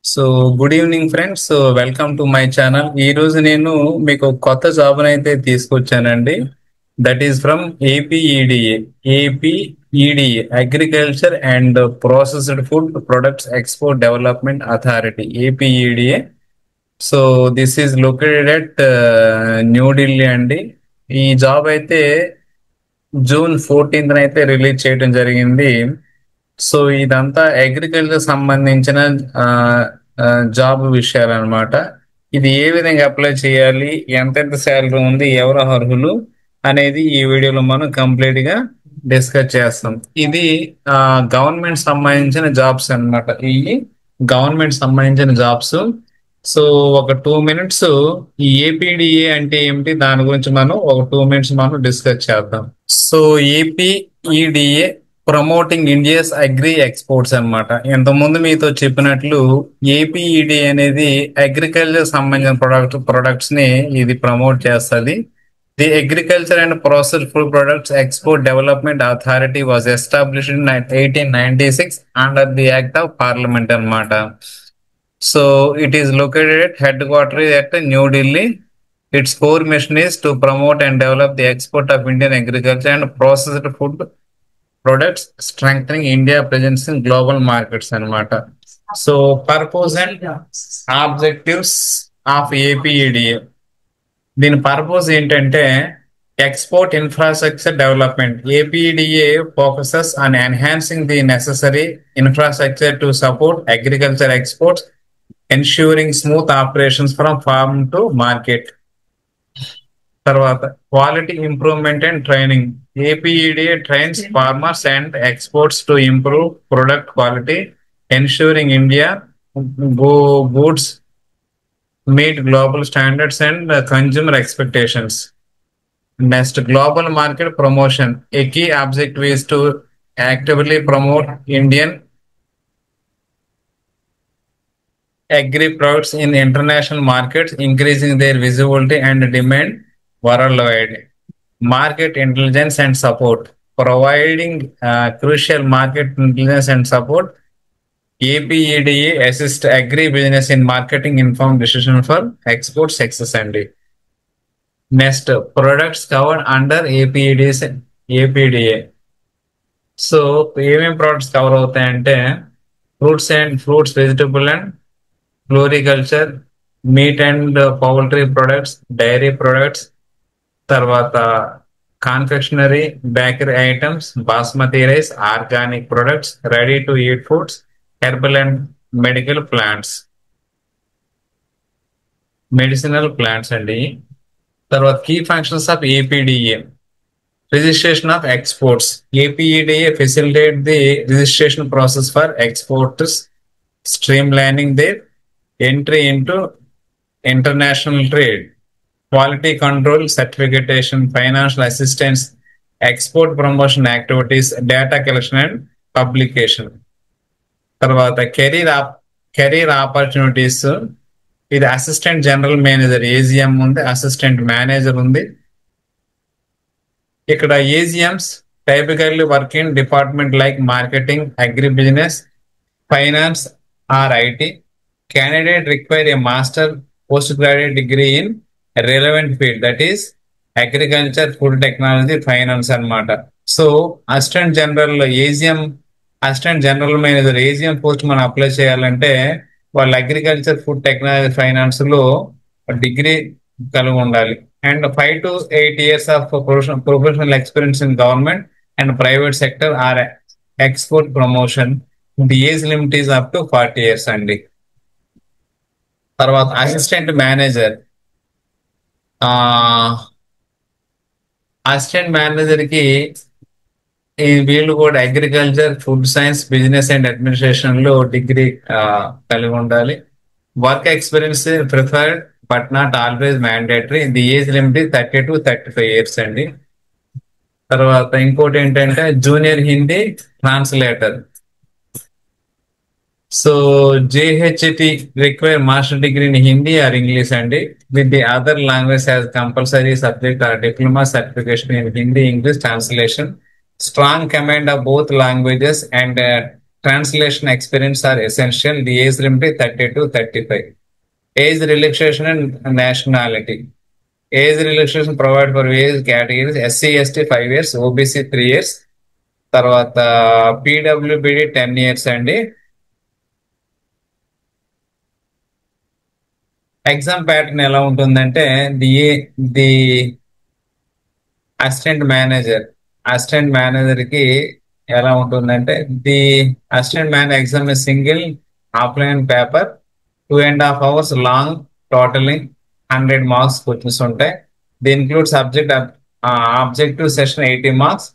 So good evening friends. Welcome to my channel. ఈ రోజు నేను మీకు ఒక కొత్త జాబ్ అయితే తీసుకొచ్చానండి. That is from APEDA. APEDA agriculture and processed food products export development authority, APEDA. So this is located at New Delhi అండి. ఈ జాబ్ అయితే జూన్ 14th అయితే రిలీజ్ చేయడం జరిగింది. సో ఇదంతా అగ్రికల్చర్ సంబంధించిన ఆ, జాబ్ విషయాలు అనమాట. ఇది ఏ విధంగా అప్లై చేయాలి, ఎంతెంత శాలరీ ఉంది, ఎవరు అర్హులు అనేది ఈ వీడియోలో మనం కంప్లీట్ గా డిస్కస్ చేస్తాం. ఇది గవర్నమెంట్ సంబంధించిన జాబ్స్ అన్నమాట. ఇవి గవర్నమెంట్ సంబంధించిన జాబ్స్. సో ఒక 2 minutes ఈ ఏపీడిఏ అంటే ఏమిటి దాని గురించి మనం ఒక 2 minutes మనం డిస్కస్ చేద్దాం. So APEDA promoting India's agri exports అన్నమాట. ఇంతకుముందు మీతో చెప్పినట్లు ఏపీఈడి అనేది అగ్రికల్చర్ సంబంధించిన ప్రొడక్ట్స్ ని ఇది ప్రమోట్ చేస్తుంది. The agriculture and processed food products export development authority was established in 1896 under the act of parliament అన్నమాట. So it is located at headquarters at New Delhi. Its core mission is to promote and develop the export of Indian agriculture and processed food products, strengthening India presence in global markets అన్నమాట. So purpose and objectives of APEDA. దీని purpose ఏంటంటే export infrastructure development. APEDA focuses on enhancing the necessary infrastructure to support agriculture exports, ensuring smooth operations from farm to market. తర్వాత quality improvement and training. APEDA trains farmers and exports to improve product quality, ensuring India goods meet global standards and consumer expectations. Next, global market promotion. A key objective is to actively promote Indian agri products in international markets, increasing their visibility and demand worldwide. Market intelligence and support. Providing crucial market intelligence and support, APEDA assists agri business in marketing informed decision for export success and next products covered under APEDA. So ఏమేమి products cover అవుతాయంటే fruits, vegetable and floriculture, meat and poultry products, dairy products, తర్వాత confectionery, bakery items, basmati rice, organic products, ready to eat foods, herbal and medical plants, medicinal plants అండి. తర్వాత key functions of APDA. Registration of exports. APEDA facilitate the registration process for exporters, streamlining their entry into international trade. Quality control, certification, financial assistance, export promotion activities, data collection and publication. తర్వాత career opportunities. ఇది assistant general manager AGM ఉంది, assistant manager ఉంది. ఇక్కడ ఏజిఎంస్ typically work in department like marketing, agribusiness, finance or IT. Candidate require a master postgraduate degree in a relevant field, that is agriculture, food technology, finance అన్నమాట. So assistant general manager AGM post మనం apply చేయాలంటే వాళ్ళు agriculture, food technology, finance లో degree కలిగి ఉండాలి. And 5 to 8 years of professional experience in government and private sector or export promotion. The age limit is up to 40 years అండి. తర్వాత assistant manager. Assistant manager కి వీళ్ళు కూడా agriculture, food science, business and administration లో degree కలిగి ఉండాలి. Work experience preferred but not always mandatory. The age limit 30 to 35 years అండి. తర్వాత ఇంకోటి ఏంటంటే junior Hindi translator. So JHT require master degree in Hindi or English అండి, with the other language as compulsory subject or diploma certification in Hindi English translation. Strong command of both languages and translation experience are essential. The age limit is 30 to 35. Age relaxation and nationality. Age relaxation provide for various categories. SC, ST 5 years, OBC 3 years. తర్వాత PWBD 10 years అండి. Exam pattern ఎలా ఉంటుందంటే the assistant manager కి ఎలా ఉంటుందంటే the assistant manager exam single offline paper 2.5 hours long, totaling 100 marks questions ఉంటాయి. The include objective session 80 marks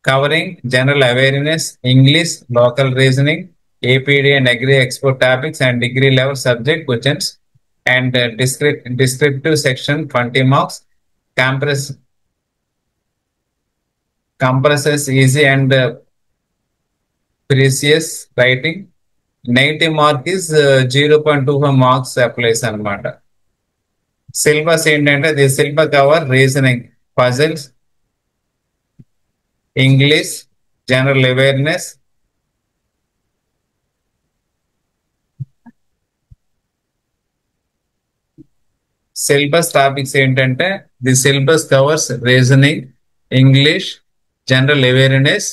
covering general awareness, English, local reasoning, APD and agri export topics and degree level subject questions, and descriptive section 20 marks. Compresses easy and precious writing. Negative mark is 0.25 marks applies అనమాట. Syllabus ఏంటంటే the syllabus cover reasoning, puzzles, English, general awareness, syllabus topics ఏంటంటే the syllabus covers reasoning, English, general awareness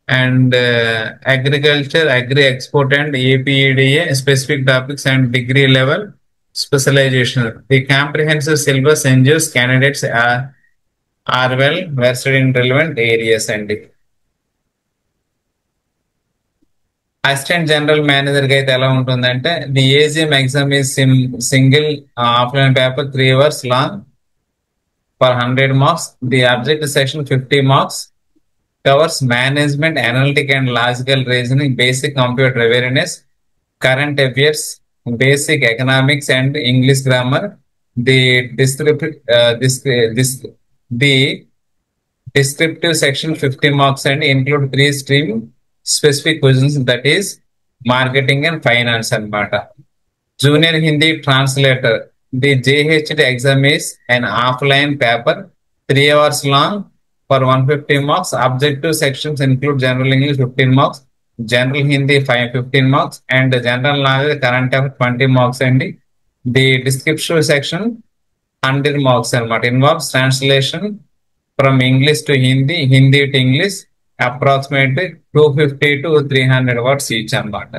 and agriculture, agri export and APEDA specific topics and degree level specialization. The comprehensive syllabus ensures candidates are well versed in relevant areas. And assistant general manager కి అయితే ఎలా ఉంటుందంటే the AGM exam is single offline paper 3 hours long for 100 marks. The objective section 50 marks. Covers management, analytic and logical reasoning, basic computer awareness, current affairs, basic economics and English grammar. The descriptive section 50 marks and include 3 stream specific questions, that is marketing and finance anamata. Junior Hindi translator. The JHT exam is an offline paper 3 hours long for 150 marks. Objective sections include general English 15 marks, general Hindi 15 marks, and general knowledge current affairs 20 marks. And the descriptive section 100 marks and involves translation from English to Hindi, Hindi to English, approximately 250 to 300 words each అనమాట.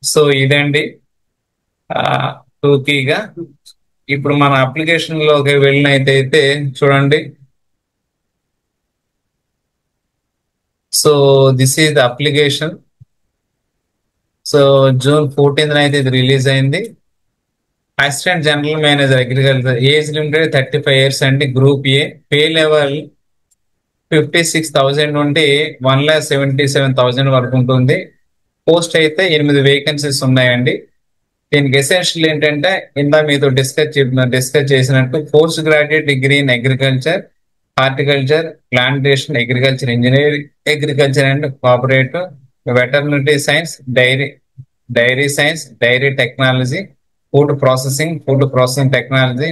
So ఇదండి టూకీగా. ఇప్పుడు మన application లోకి వెళ్ళినట్టయితే చూడండి. So this is the application. So June 14th అయితే ఇది release అయింది. Assistant general manager agriculture, age limited 35 years అండి. గ్రూప్ ఏ, పే లెవెల్ 56,000 నుండి 1,77,000 వరకు ఉంటుంది. పోస్ట్ అయితే 8 వేకెన్సీస్ ఉన్నాయండి. దీనికి ఎసెన్షియల్ ఏంటంటే మీతో డిస్కస్ చేసినట్టు post graduate degree in agriculture, horticulture, plantation, agriculture engineering, agriculture and cooperative, veterinary science, dairy science, dairy technology, food processing technology,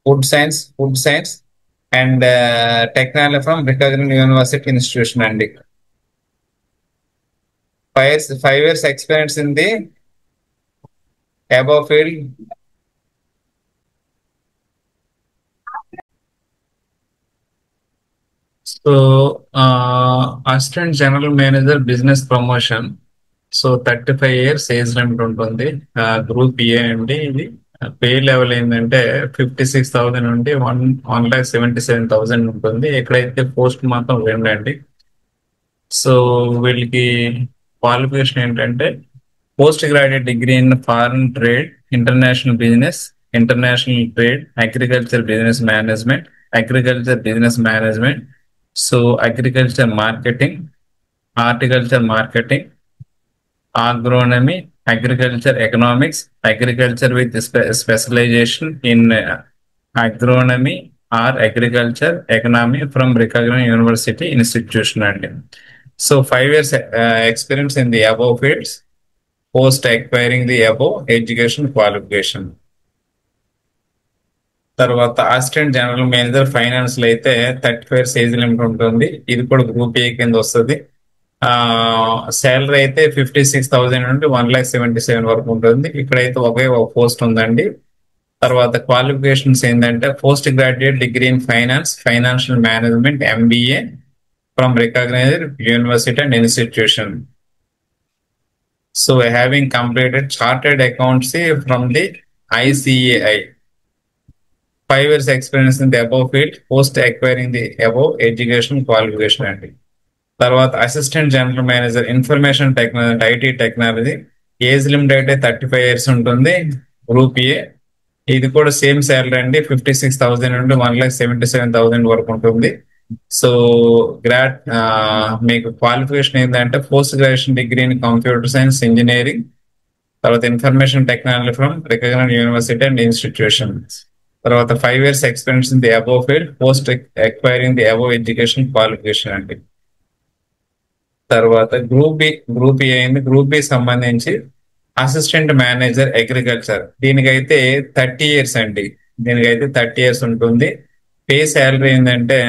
food science and technology from recognised university institution అండి. 5 years experience in the above field. So assistant general manager business promotion. So 35 years age limit ఉంటుంది. Group A అండి. ఇది pay level ఏంటంటే 56,000 నుండి 1,77,000 ఉంటుంది. ఎక్కడైతే post మాత్రం 2 అండి. సో వీళ్ళకి క్వాలిఫికేషన్ ఏంటంటే post graduate degree in foreign trade, international business, international trade, agriculture business management, so agriculture marketing, horticulture marketing, agronomy, agriculture economics, agriculture with specialization in agronomy or agriculture economy from recognized university institution. So 5 years experience in the above fields, post acquiring the above education qualification. తర్వాత assistant general manager finance లో అయితే 35 years age limit ఉంటుంది. ఇది కూడా group A కింద వస్తుంది. Salary అయితే 56,000 నుండి 1,77,000 వరకు ఉంటుంది. ఇక్కడైతే ఒకే ఒక పోస్ట్ ఉందండి. తర్వాత క్వాలిఫికేషన్స్ ఏంటంటే post graduate degree in finance, financial management, MBA from recognised university and institution. So having completed chartered accountancy from the ICAI, 5 years experience in the above field, post acquiring the above education qualification అండి. తర్వాత assistant general manager information technology, IT technology, age limit అయితే 35 years ఉంటుంది. Group ఏ. ఇది కూడా same salary అండి, 56,000 నుండి 1,77,000 వరకు ఉంటుంది. సో మీకు క్వాలిఫికేషన్ ఏంటంటే post graduation degree in computer science engineering, తర్వాత information technology from recognised university and institution. తర్వాత 5 years experience in the above field, post acquiring the above education qualification అండి. తర్వాత గ్రూప్ ఏ అయింది. గ్రూప్ బి సంబంధించి assistant manager agriculture, దీనికైతే 30 years అండి. దీనికైతే 30 years ఉంటుంది. పే శాలరీ ఏంటంటే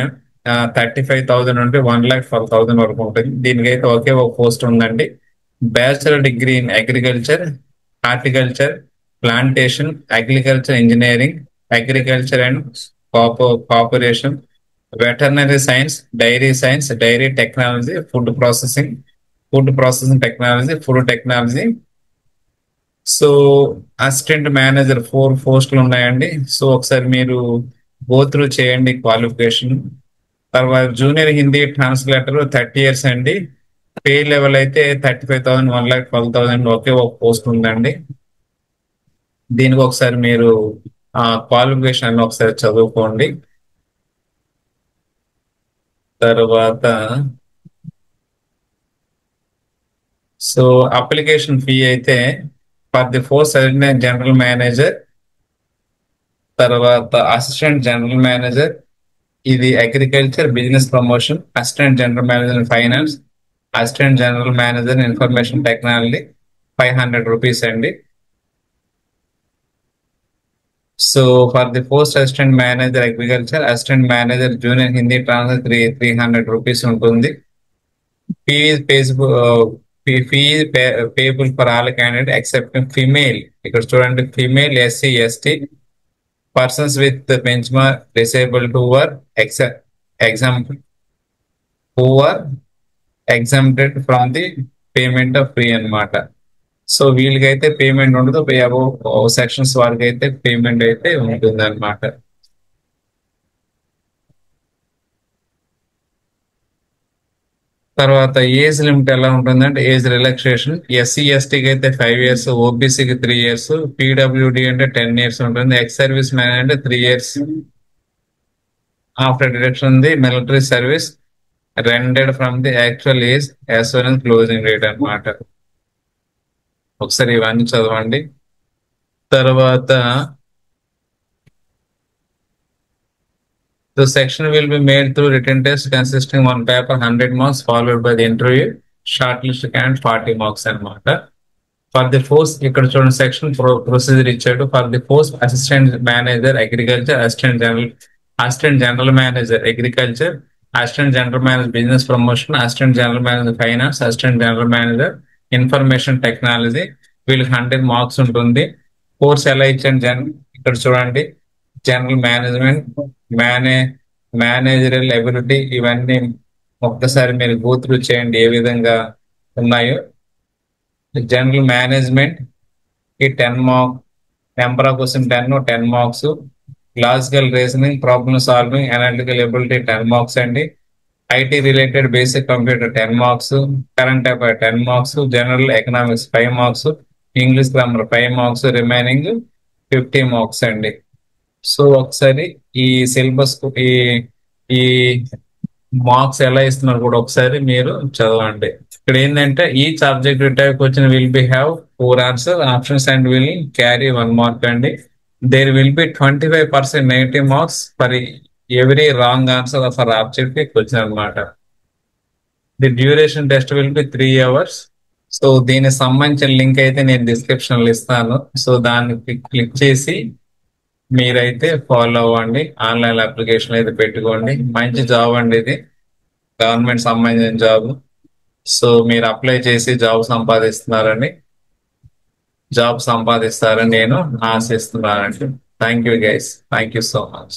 35,000 నుండి 1,12,000 వరకు ఉంటుంది. దీనికైతే ఒకే ఒక పోస్ట్ ఉందండి. Bachelor degree in agriculture, horticulture, plantation, agriculture engineering, agriculture and corporation, veterinary science, dairy technology, food processing technology, food technology. So assistant manager 4 పోస్టులు ఉన్నాయండి. సో ఒకసారి మీరు గో త్రూ చేయండి క్వాలిఫికేషన్. తర్వాత జూనియర్ హిందీ ట్రాన్స్లేటర్ 30 years అండి. Pay level అయితే 35,000, 1,12,000 ఒకే ఒక post ఉందండి. దీనికి ఒకసారి మీరు క్వాలిఫికేషన్ అన్ని ఒకసారి చదువుకోండి. తర్వాత సో అప్లికేషన్ ఫీ అయితే for the post assistant general manager, తర్వాత అసిస్టెంట్ జనరల్ మేనేజర్, ఇది agriculture business promotion, assistant general manager in finance, assistant general manager information technology, 500 rupees అండి. So for the post assistant manager agriculture, assistant manager junior Hindi translator 300 rupees ఉంటుంది. Fee payable for all candidate excepting female. ఇక్కడ చూడండి, female, SC, ST, persons with benchmark, disabled who are exempted from the payment of free అన్నమాట. So వీళ్ళకైతే payment ఉండదు, sections వారికి అయితే payment అయితే ఉంటుంది అనమాట. తర్వాత ఏజ్ లిమిట్ ఎలా ఉంటుందంటే ఏజ్ రిలాక్సేషన్, SC, STకి అయితే 5 years, OBCకి 3 years, PWD అంటే 10 years ఉంటుంది, ఎక్స్ సర్వీస్ మ్యాన్ అంటే 3 years. After deduction the military service రెండెడ్ from the actual age as well as closing date అనమాట. ఒకసారి ఇవన్నీ చదవండి. తర్వాత the section will be made through written test consisting one paper 100 marks followed by the interview, shortlist and 40 marks అన్నమాట. For the post ఇక్కడ చూడండి section procedure ఇచ్చాడు. For the post assistant manager agriculture, assistant general manager agriculture, assistant general manager business promotion, assistant general manager finance, assistant general manager information technology, వీళ్ళకి 100 marks ఉంటుంది. Course ఎలా ఇచ్చాను ఇక్కడ చూడండి, general management, managerial ability, ఇవన్నీ ఒక్కసారి మీరు గో త్రూ చేయండి ఏ విధంగా ఉన్నాయో. జనరల్ మేనేజ్మెంట్ కి 10 marks, number of question 10 marks, logical reasoning, problem solving, analytical ability 10 marks అండి. IT related basic computer 10 marks, current affair 10 marks, general economics 5 marks, English grammar 5 marks, remaining 50 marks అండి. So ఒకసారి ఈ syllabus ఈ marks ఎలా ఇస్తున్నారు కూడా ఒకసారి మీరు చదవండి. ఇక్కడ ఏంటంటే each objective type question will be have 4 options and will carry 1 mark అండి. There will be 25% negative marks for every wrong answer for objective question అనమాట. The duration test will be 3 hours. So దీనికి సంబంధించిన link అయితే నేను description లో ఇస్తాను. So దాన్ని click చేసి మీరైతే ఫాలో అవ్వండి. ఆన్లైన్ అప్లికేషన్ అయితే పెట్టుకోండి. మంచి జాబ్ అండి ఇది, గవర్నమెంట్ సంబంధించిన జాబ్. సో మీరు అప్లై చేసి జాబ్ సంపాదిస్తారని నేను ఆశిస్తున్నానండి. Thank you guys, thank you so much.